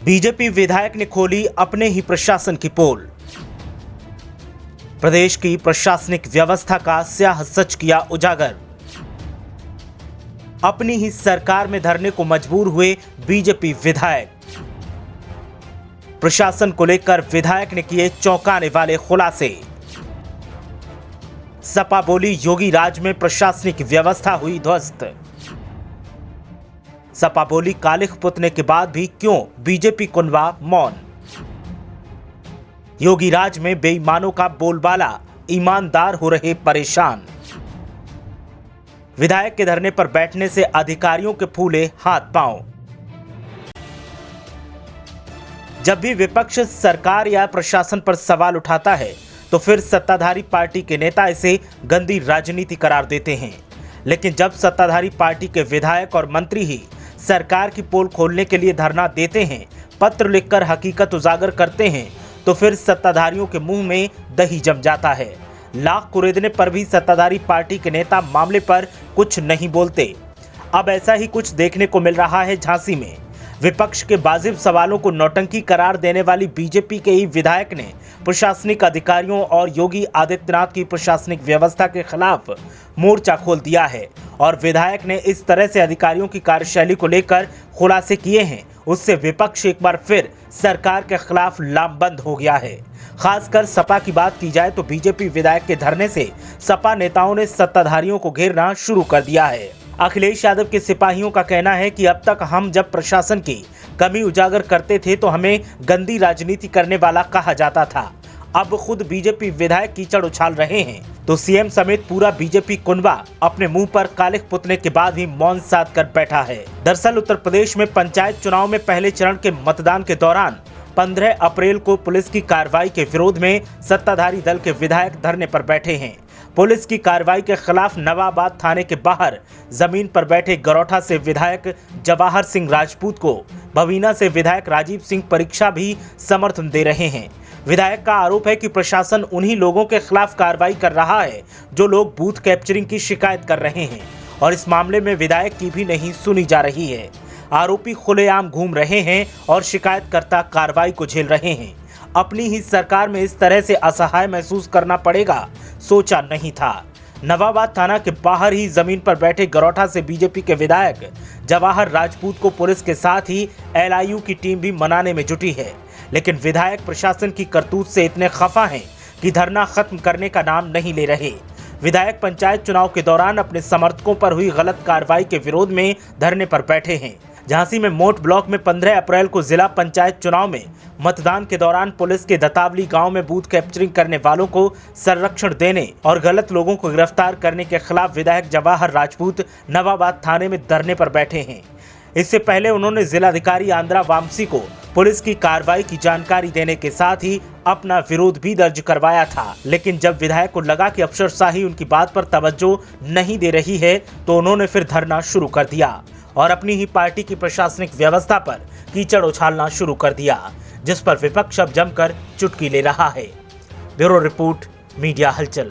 BJP विधायक ने खोली अपने ही प्रशासन की पोल। प्रदेश की प्रशासनिक व्यवस्था का स्याह सच किया उजागर। अपनी ही सरकार में धरने को मजबूर हुए बीजेपी विधायक। प्रशासन को लेकर विधायक ने किए चौंकाने वाले खुलासे। सपा बोली योगी राज में प्रशासनिक व्यवस्था हुई ध्वस्त। सपा बोली कालिख पुतने के बाद भी क्यों बीजेपी कुनबा मौन। योगी राज में बेईमानों का बोलबाला, ईमानदार हो रहे परेशान। विधायक के धरने पर बैठने से अधिकारियों के फूले हाथ पांव। जब भी विपक्ष सरकार या प्रशासन पर सवाल उठाता है तो फिर सत्ताधारी पार्टी के नेता इसे गंदी राजनीति करार देते हैं, लेकिन जब सत्ताधारी पार्टी के विधायक और मंत्री ही सरकार की पोल खोलने के लिए धरना देते हैं, पत्र लिखकर हकीकत उजागर करते हैं, तो फिर सत्ताधारियों के मुंह में दही जम जाता है। लाख कुरेदने पर भी सत्ताधारी पार्टी के नेता मामले पर कुछ नहीं बोलते। अब ऐसा ही कुछ देखने को मिल रहा है झांसी में। विपक्ष के वाजिब सवालों को नौटंकी करार देने वाली बीजेपी के ही विधायक ने प्रशासनिक अधिकारियों और योगी आदित्यनाथ की प्रशासनिक व्यवस्था के खिलाफ मोर्चा खोल दिया है और विधायक ने इस तरह से अधिकारियों की कार्यशैली को लेकर खुलासे किए हैं, उससे विपक्ष एक बार फिर सरकार के खिलाफ लामबंद हो गया है। खासकर सपा की बात की जाए तो बीजेपी विधायक के धरने से सपा नेताओं ने सत्ताधारियों को घेरना शुरू कर दिया है। अखिलेश यादव के सिपाहियों का कहना है कि अब तक हम जब प्रशासन की कमी उजागर करते थे तो हमें गंदी राजनीति करने वाला कहा जाता था। अब खुद बीजेपी विधायक कीचड़ उछाल रहे हैं तो सीएम समेत पूरा बीजेपी कुनबा अपने मुंह पर कालिख पुतने के बाद ही मौन साध कर बैठा है। दरअसल उत्तर प्रदेश में पंचायत चुनाव में पहले चरण के मतदान के दौरान 15 अप्रैल को पुलिस की कार्रवाई के विरोध में सत्ताधारी दल के विधायक धरने पर बैठे हैं। पुलिस की कार्रवाई के खिलाफ नवाबाद थाने के बाहर जमीन पर बैठे गरौठा से विधायक जवाहर सिंह राजपूत को भवीना से विधायक राजीव सिंह परीक्षा भी समर्थन दे रहे हैं। विधायक का आरोप है कि प्रशासन उन्हीं लोगों के खिलाफ कार्रवाई कर रहा है जो लोग बूथ कैप्चरिंग की शिकायत कर रहे हैं और इस मामले में विधायक की भी नहीं सुनी जा रही है। आरोपी खुलेआम घूम रहे हैं और शिकायतकर्ता कार्रवाई को झेल रहे हैं। अपनी ही सरकार में इस तरह से असहाय महसूस करना पड़ेगा, सोचा नहीं था। नवाबाद थाना के बाहर ही जमीन पर बैठे गरौठा से बीजेपी के विधायक जवाहर राजपूत को पुलिस के साथ ही एलआईयू की टीम भी मनाने में जुटी है, लेकिन विधायक प्रशासन की करतूत से इतने खफा हैं कि धरना खत्म करने का नाम नहीं ले रहे। विधायक पंचायत चुनाव के दौरान अपने समर्थकों पर हुई गलत कार्रवाई के विरोध में धरने पर बैठे हैं। झांसी में मोट ब्लॉक में 15 अप्रैल को जिला पंचायत चुनाव में मतदान के दौरान पुलिस के दतावली गांव में बूथ कैप्चरिंग करने वालों को संरक्षण देने और गलत लोगों को गिरफ्तार करने के खिलाफ विधायक जवाहर राजपूत नवाबाद थाने में धरने पर बैठे हैं। इससे पहले उन्होंने जिलाधिकारी आंद्रा वामसी को पुलिस की कार्रवाई की जानकारी देने के साथ ही अपना विरोध भी दर्ज करवाया था, लेकिन जब विधायक को लगा कि अफसरशाही उनकी बात पर तवज्जो नहीं दे रही है तो उन्होंने फिर धरना शुरू कर दिया और अपनी ही पार्टी की प्रशासनिक व्यवस्था पर कीचड़ उछालना शुरू कर दिया, जिस पर विपक्ष अब जमकर चुटकी ले रहा है। ब्यूरो रिपोर्ट, मीडिया हलचल।